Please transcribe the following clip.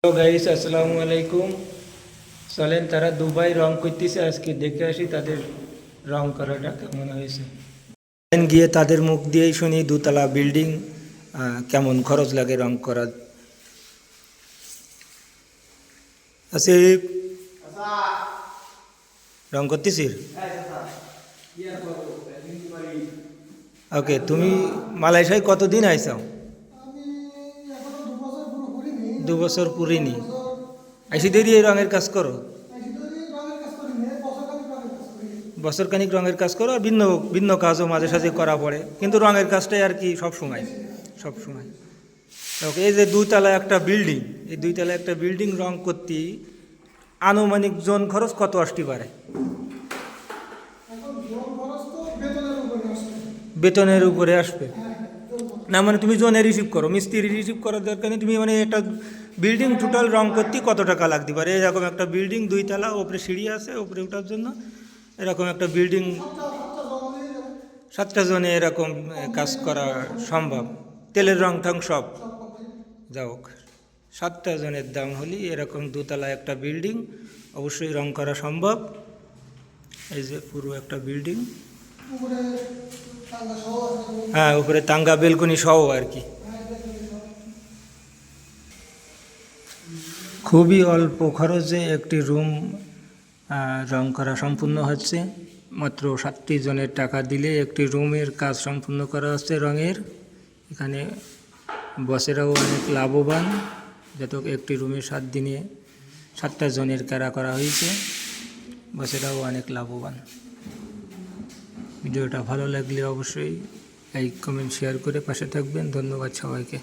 Hello guys, আসসালামু আলাইকুম। চলেন তারা দুবাই রং করতেছে, আজকে দেখে আসি তাদের রং করাটা কেমন হয়েছে। গিয়ে তাদের মুখ দিয়েই শুনি দুতলা বিল্ডিং কেমন খরচ লাগে রং করা। আসিফ, রং করতেছিস? ওকে, তুমি মালয়েশিয়ায় কতদিন আইসাও? আমি এখনো 2 বছর পুরো করিনি। 2 বছর পুরিনি। 2 বছর আইসি দেরি এই রঙের কাজ করো? বেশি দিন রঙের কাজ করিনি, বছরখানেক রঙের কাজ করি। বছরখানিক রঙের কাজ করো, আর ভিন্ন ভিন্ন কাজও মাঝে সাঝে করা পড়ে, কিন্তু রঙের কাজটাই আর কি সব সময়। ওকে, এই যে দুইতলা একটা বিল্ডিং, এই দুইতলা একটা বিল্ডিং রং করতে আনুমানিক জন খরচ কত আসতে পারে? এখন জন খরচ তো বেতনের উপরে আসবে। বেতনের উপরে আসবে? হ্যাঁ, জন খরচ। না মানে তুমি জনে রিসিভ করো, মিস্ত্রি রিসিভ করার দরকার নেই। তুমি মানে একটা বিল্ডিং টোটাল রং করতে কত টাকা লাগতে পারে? এরকম একটা বিল্ডিং দুইতলা, ওপরে সিঁড়ি আছে ওপরে ওঠার জন্য, এরকম একটা বিল্ডিং সাতটা জমা দিয়ে যাবে। 7টা জনে এরকম কাজ করা সম্ভব? তেলের রং ঠং সব সব কমপ্লিট। যাও, 7টা জনের দাম হলে এরকম দোতলা একটা বিল্ডিং অবশ্যই রং করা সম্ভব। এই যে পুরো একটা বিল্ডিং, উপরে টাঙ্গা সহ আছে। হ্যাঁ উপরে তাঙ্গা বেলকনি সহ আর কি। হ্যাঁ, বেতনের সহ। খুবই অল্প খরচে একটি রুম রং করা সম্পূর্ণ হচ্ছে। মাত্র 7টি জনের টাকা দিলে একটি রুমের কাজ সম্পূর্ণ করা হচ্ছে রঙের। এখানে বসেরাও অনেক লাভবান, যত একটি রুমে 7 দিনে 7টা জনের কারা করা হয়েছে, বসেরাও অনেক লাভবান। ভিডিওটা ভালো লাগলে অবশ্যই লাইক কমেন্ট শেয়ার করে পাশে থাকবেন। ধন্যবাদ সবাইকে।